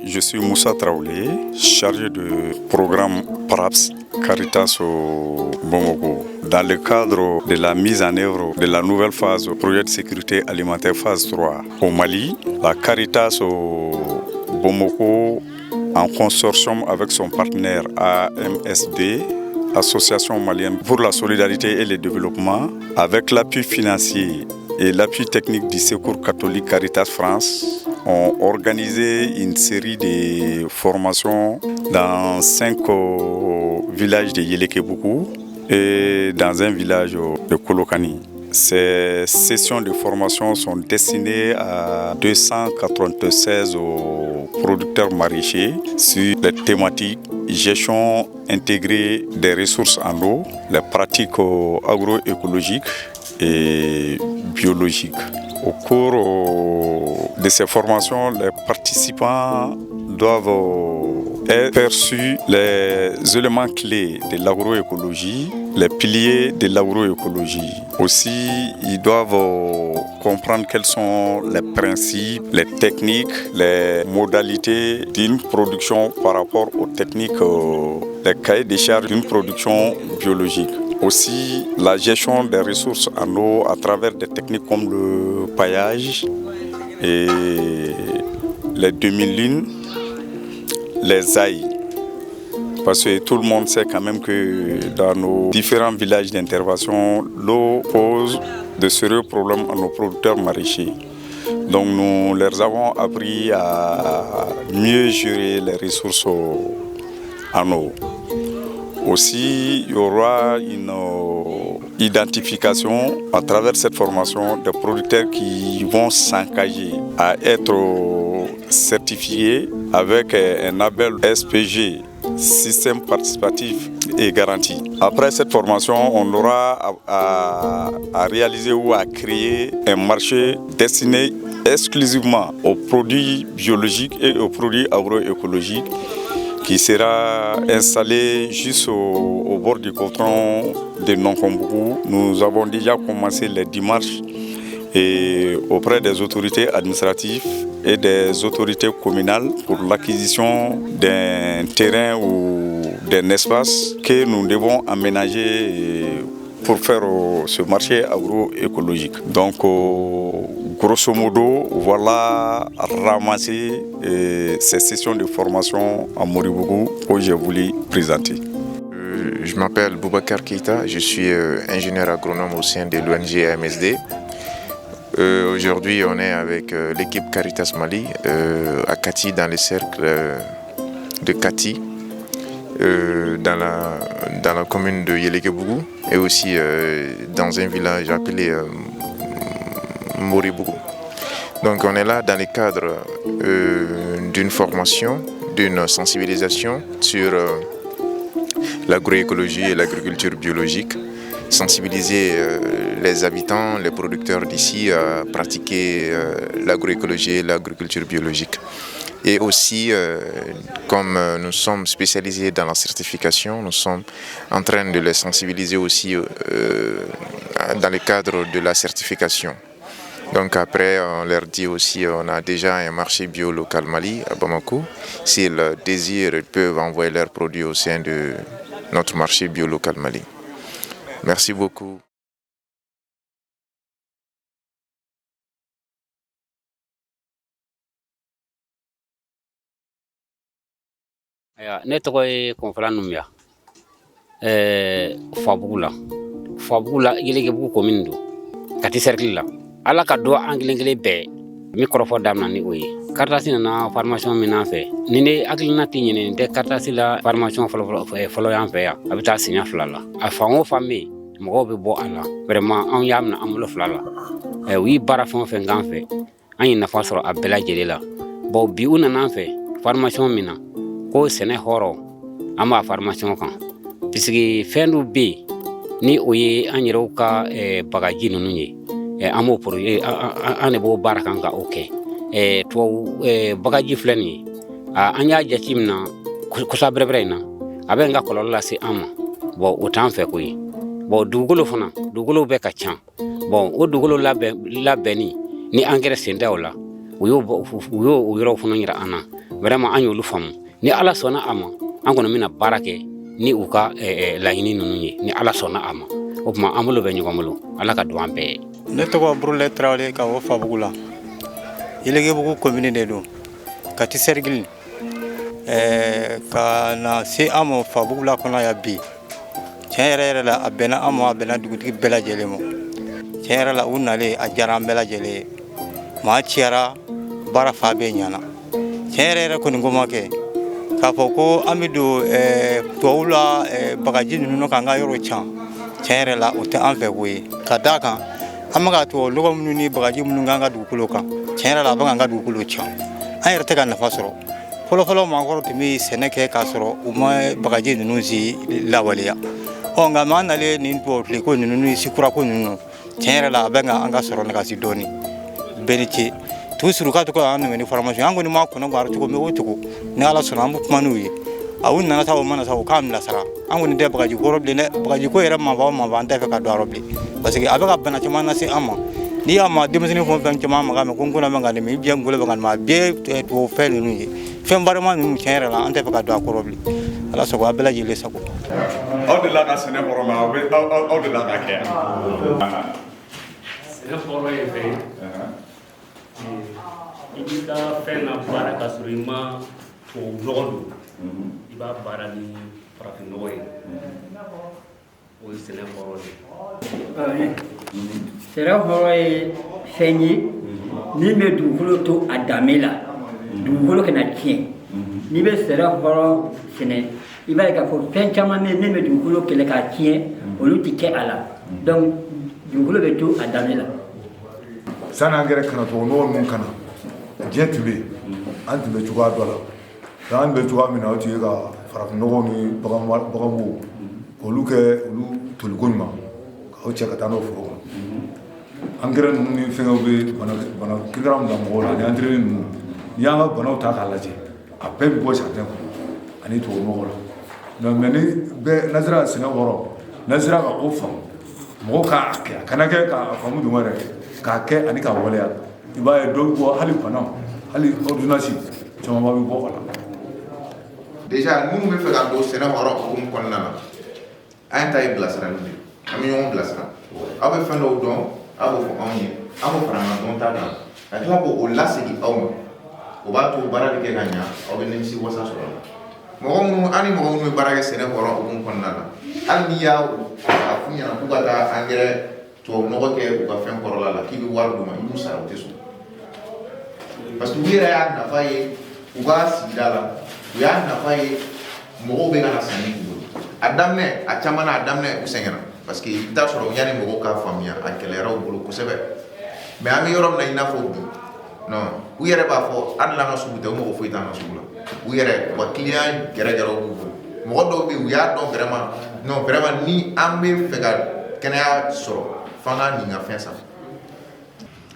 Je suis Moussa Traoré, chargé de programme PRAPS Caritas au Bamako. Dans le cadre de la mise en œuvre de la nouvelle phase du projet de sécurité alimentaire phase 3 au Mali, la Caritas au Bamako, en consortium avec son partenaire AMSD, Association malienne pour la solidarité et le développement, avec l'appui financier et l'appui technique du Secours catholique Caritas France, ont organisé une série de formations dans 5 villages de Yélékébougou et dans un village de Kolokani. Ces sessions de formation sont destinées à 296 producteurs maraîchers sur les thématiques gestion intégrée des ressources en eau, les pratiques agroécologiques et biologiques. Au cours de ces formations, les participants doivent être perçus les éléments clés de l'agroécologie, les piliers de l'agroécologie. Aussi, ils doivent comprendre quels sont les principes, les techniques, les modalités d'une production par rapport aux techniques, les cahiers des charges d'une production biologique. Aussi, la gestion des ressources en eau à travers des techniques comme le paillage et les demi-lunes, les ailles. Parce que tout le monde sait quand même que dans nos différents villages d'intervention, l'eau pose de sérieux problèmes à nos producteurs maraîchers. Donc nous leur avons appris à mieux gérer les ressources en eau. Aussi, il y aura une identification à travers cette formation des producteurs qui vont s'engager à être certifiés avec un label SPG, système participatif et garanti. Après cette formation, on aura à réaliser ou à créer un marché destiné exclusivement aux produits biologiques et aux produits agroécologiques qui sera installé juste au bord du coton de Nonkombougou. Nous avons déjà commencé les démarches auprès des autorités administratives et des autorités communales pour l'acquisition d'un terrain ou d'un espace que nous devons aménager pour faire ce marché agroécologique. Donc, grosso modo, voilà ramasser ces sessions de formation à Moribougou que j'ai voulu présenter. Je m'appelle Boubacar Keita, je suis ingénieur agronome au sein de l'ONG AMSD. Aujourd'hui, on est avec l'équipe Caritas Mali à Kati, dans le cercle de Kati, dans la commune de Yélékébougou et aussi dans un village appelé Moribougou. Donc on est là dans le cadre d'une formation, d'une sensibilisation sur l'agroécologie et l'agriculture biologique, sensibiliser les habitants, les producteurs d'ici à pratiquer l'agroécologie et l'agriculture biologique. Et aussi, comme nous sommes spécialisés dans la certification, nous sommes en train de les sensibiliser aussi dans le cadre de la certification. Donc après, on leur dit aussi, on a déjà un marché bio local Mali à Bamako. S'ils désirent, ils peuvent envoyer leurs produits au sein de notre marché bio local Mali. Merci beaucoup. Ne tɔgɔ ye Kɔnfala Numuya Fabugu la Yélékébougou commune don Kati cercle la Ala ka dɔ an kelen kelen bɛɛ mi kɔrɔfɔ damina ni o ye Caritas nana formation min an fɛ ni ne hakilina tɛ ɲinɛ nin tɛ Caritas la formation fɔlɔ y'an fɛ yan a bɛ taa siɲɛ 2 la a fan o fan bɛ yen mɔgɔw bɛ bɔ a la vraiment anw y'a minɛ an bolo 2 la u yi baara fɛn o fɛn k'an fɛ an ye nafa sɔrɔ a bɛɛ lajɛlen la bon bi u nana an fɛ formation min na ko sɛnɛ hɔrɔn an b'a formation kan puisque fɛn dɔ bɛ yen ni o ye an yɛrɛw ka bagaji ninnu ye an b'o projet an de b'o baara kan ka o kɛ tubabu bagaji filɛ nin ye an y'a jate minɛ kusa bɛrɛbɛrɛ in na a bɛ n ka kɔlɔlɔ lase an ma bon o t'an fɛ ko ye bon dugukolo fana dugukolo bɛ ka ca bon o dugukolo labɛnni ni engrais sen tɛ o la u y'o yɔrɔw fana yira an na vraiment an y'olu faamu ni ala sɔnna a ma an kɔni bɛna baara kɛ ni u ka laɲini ninnu ye ni ala sɔnna a ma o tuma an bolo bɛ ɲɔgɔn bolo ala ka don an bɛɛ ye. Ne tɔgɔ Burulayi Tarawele ka bɔ Fabugu la. Yelegebugu commune de don. Kati Sergili. Ka na se an ma Fabugu la kɔnɔ yan bi. Tiɲɛ yɛrɛ yɛrɛ la a bɛnna an ma a bɛnna dugutigi bɛɛ lajɛlen ma. Tiɲɛ yɛrɛ la u nalen a diyara an bɛɛ lajɛlen ye. Maa ciyara baara fa bɛɛ ɲana. Tiɲɛ yɛrɛ yɛrɛ kɔni ko ma kɛ. K'a fɔ ko an bɛ don tubabuw la bagaji ninnu k'an ka yɔrɔ can. Tiɲɛ yɛrɛ la o tɛ an fɛ ko ye. Ka d'a kan an bɛ ka tubabu nɔgɔ minnu ni bagaji minnu k'an ka dugukolo kan. Tiɲɛ yɛrɛ la a bɛ k'an ka dugukolo can. An yɛrɛ tɛ ka nafa sɔrɔ. Fɔlɔfɔlɔ maakɔrɔw tun bɛ sɛnɛ kɛ k'a sɔrɔ u ma bagaji ninnu si lawaleya. Nka m'an nalen nin tubabu ko ninnu ni sikurako ninnu tiɲɛ yɛrɛ la a bɛ an ka sɔrɔ nagasi dɔɔnin. Bɛɛ ni ce. Toujours ka to ka an dɛmɛ ni formation an kɔni ma kɔnɔ guwara cogo min o cogo ni ala sɔnna an bɛ kuma n'u ye. A u nana sa o mana sa o k'an bilasira. An kɔni tɛ bagaji ko yɔrɔ bilen dɛ. Bagaji ko yɛrɛ manfa o manfa an tɛ fɛ ka don a yɔrɔ bilen. Parce que a bɛ ka bana caman lase an ma. N'i y'a ma denmisɛnnin fɛn o fɛn caman maga mɛn ko n kɔnɔ bɛ ka dɛmɛ i biyɛn ngolo bɛ ka dɛmɛ a bɛɛ tubabu fɛn ninnu ye. Fɛn barima ninnu tiɲɛ yɛrɛ la an tɛ fɛ ka don a kɔrɔ bilen. Ala sago a bɛɛ lajɛlen sago. Aw de la ka sɛnɛ kɔrɔ ma aw de la ka kɛ. Sɛnɛ kɔrɔ ye fɛn ye. I b'i ka fɛn na baara ka sɔrɔ i ma tubabu nɔgɔ don. I b'a baara ni farafin nɔgɔ ye. O ye sɛnɛ kɔrɔ de. Sɛnɛ kɔrɔ ye fɛn ye min bɛ dugukolo to a danbe la. Dugukolo kana tiɲɛ. N'i bɛ sɛnɛ kɔrɔ sɛnɛ i b'a ye k'a fɔ fɛn caman bɛ yen min bɛ dugukolo kɛlɛ k'a tiɲɛ olu tɛ kɛ a la. Donc dugukolo bɛ to a danbe la. Sanni an yɛrɛ kana tubabu nɔgɔ ninnu kana diɲɛ tun bɛ yen an tun bɛ cogoya dɔ la an bɛ cogoya min na o tun ye ka farafin nɔgɔ ni baganbo k'olu kɛ olu toliko ɲuman k'aw cɛ ka taa n'o foro kɔnɔ angɛrɛ ninnu ni fɛngɛw bɛ bana kirikara min na mɔgɔw la ani antɛrɛni ninnu n'i y'an ka banaw ta k'a lajɛ a bɛɛ bɛ bɔ jardin kɔnɔ ani tubabu nɔgɔ la mais ni bɛɛ n'a sera sɛnɛ kɔrɔ n'a sera ka o faamu mɔgɔw k'a kɛ a kana kɛ k'a faamu dun wɛrɛ k'a kɛ ani k'a waleya i b'a ye dɔw bɔ hali banaw hali ordonnance camanba bɛ bɔ a la. Déjà minnu bɛ fɛ ka don sɛnɛ kɔrɔ hukumu kɔnɔna na an ta ye bilasirali de ye an bɛ ɲɔgɔn bilasira aw bɛ fɛn dɔw dɔn aw b'o fɔ anw ye aw b'o fara an ka dɔnta kan ka tila k'o lasegin aw ma o b'a to baara bɛ kɛ ka ɲa aw bɛ nimisi wasa sɔrɔ a la mɔgɔ minnu an ni mɔgɔ minnu bɛ baara kɛ sɛnɛ kɔrɔ hukumu kɔnɔna na hali n'i y'a f'u ɲɛna k'u ka taa angɛrɛ tubabu nɔgɔ kɛ u ka fɛn kɔrɔla la k'i bɛ wari d'u ma i b'u sara u tɛ sɔn parce que u yɛrɛ y'a nafa ye u ka sigida la u y'a nafa ye mɔgɔw bɛ ka na sanni k'u bolo a daminɛ a caman na a daminɛ u sɛgɛnna parce que i bɛ taa sɔrɔ yanni mɔgɔw k'a faamuya a gɛlɛyara u bolo kosɛbɛ mais an bɛ yɔrɔ min na i n'a fɔ bi non u yɛrɛ b'a fɔ hali n'an ka sugu tɛ u mɔgɔ foyi t'an ka sugu la u yɛrɛ u ka client gɛrɛgɛrɛw b'u bolo mɔgɔ dɔw bɛ yen u y'a dɔn vraiment non vraiment ni an bɛ fɛ ka kɛnɛya sɔrɔ f'an ka nin ka fɛn san.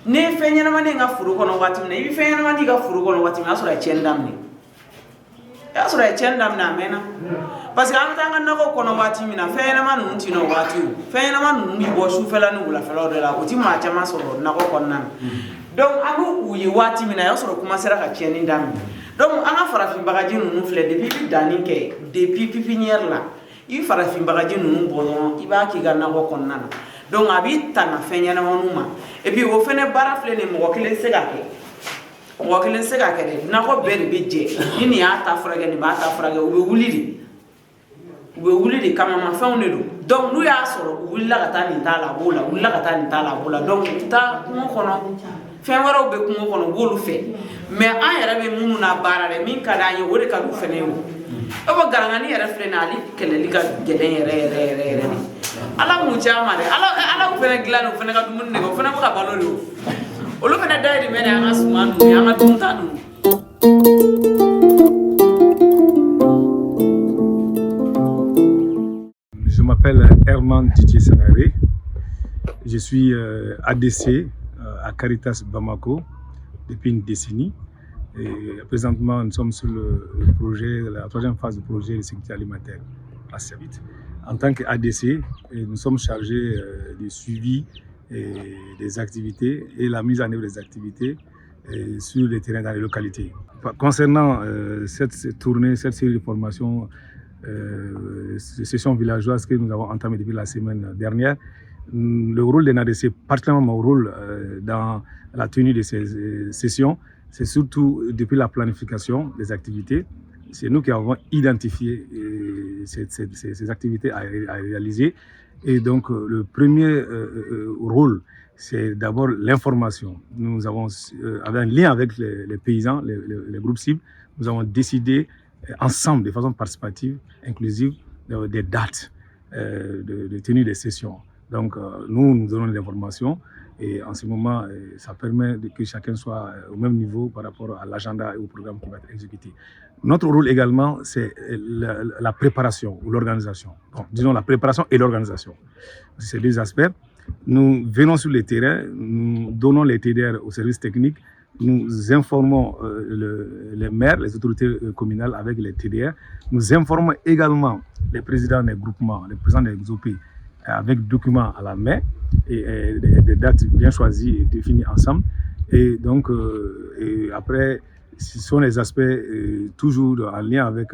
Ni fɛn ɲɛnamani ka foro kɔnɔ waati min na i bɛ fɛn ɲɛnamani ka foro kɔnɔ waati min o y'a sɔrɔ a ye tiɲɛni daminɛ o y'a sɔrɔ a ye tiɲɛni daminɛ a mɛnna parce que an bɛ taa an ka nakɔ kɔnɔ waati min na fɛn ɲɛnama ninnu tɛ na o waati o fɛn ɲɛnama ninnu bɛ bɔ sufɛla ni wulafɛlaw de la o tɛ maa caman sɔrɔ nakɔ kɔnɔna na donc an b'u ye waati min na a y'a sɔrɔ commencera ka tiɲɛni daminɛ donc an ka farafin bagaji ninnu filɛ depuis i bɛ danni kɛ depuis pipinière la i bɛ farafin bagaji ninnu bɔ dɔrɔn i b'a k'i ka nakɔ kɔnɔna na donc a b'i tanga fɛn ɲɛnamaninw ma et puis o fɛnɛ baara filɛ nin mɔgɔ kelen tɛ se ka kɛ mɔgɔ kelen tɛ se ka kɛ dɛ nakɔ bɛɛ de bɛ jɛ ni nin y'a ta furakɛ nin b'a ta furakɛ u bɛ wuli de kamamafɛnw de don donc n'u y'a sɔrɔ u wulila ka taa nin t'a la a b'o la u wulila ka taa nin t'a la a b'o la donc u bɛ taa kungo kɔnɔ fɛn wɛrɛw bɛ kungo kɔnɔ u b'olu fɛ mais an yɛrɛ bɛ minnu na baara dɛ min ka d'an ye o de ka d'u fɛnɛ ye o e ko garangani yɛrɛ filɛ nin ale kɛlɛli ka gɛlɛn yɛrɛ de ala m'u ci an ma dɛ ala fɛnɛ dilan nin o fɛnɛ ka dumuni nɛgɛ o fɛnɛ bɛ ka balo de o olu fɛnɛ dayirimɛ de an ka suman ninnu ye an ka dunta ninnu. Je m'appelle Herman Didier Sangaré. Je suis ADC à Caritas Bamako depuis une décennie. Et présentement, nous sommes sur le projet, la troisième phase du projet de sécurité alimentaire à Servit. En tant qu'ADC, nous sommes chargés du suivi des activités et la mise en œuvre des activités sur les terrains dans les localités. Concernant cette tournée, cette série de formations, sessions villageoises que nous avons entamées depuis la semaine dernière, le rôle des NADC, particulièrement mon rôle dans la tenue de ces sessions, c'est surtout depuis la planification des activités. C'est nous qui avons identifié ces activités à réaliser. Et donc, le premier rôle, c'est d'abord l'information. Nous avons, avec un lien avec les paysans, les groupes cibles, nous avons décidé ensemble, de façon participative, inclusive, des dates de tenue des sessions. Donc, nous donnons l'information et en ce moment, ça permet que chacun soit au même niveau par rapport à l'agenda et au programme qui va être exécuté. Notre rôle également, c'est la préparation ou l'organisation. Bon, disons la préparation et l'organisation. Ces deux aspects. Nous venons sur le terrain, nous donnons les TDR aux services techniques, nous informons les maires, les autorités communales avec les TDR. Nous informons également les présidents des groupements, les présidents des OP avec documents à la main et des dates bien choisies et définies ensemble. Et donc, et après, ce sont les aspects toujours en lien avec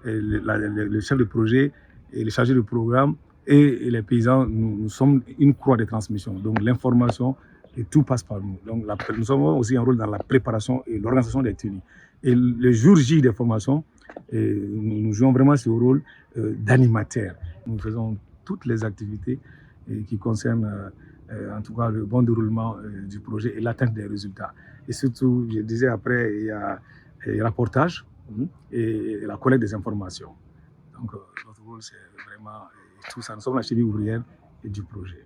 le chef de projet et les chargés de programme et les paysans. Nous sommes une croix de transmission. Donc, l'information, et tout passe par nous. Donc, nous avons aussi un rôle dans la préparation et l'organisation des tenues. Et le jour J des formations, nous jouons vraiment ce rôle d'animateur. Nous faisons toutes les activités qui concernent en tout cas le bon déroulement du projet et l'atteinte des résultats. Et surtout, je disais après, il y a le rapportage et la collecte des informations. Donc notre rôle, c'est vraiment tout ça. Nous sommes la cheville ouvrière du projet.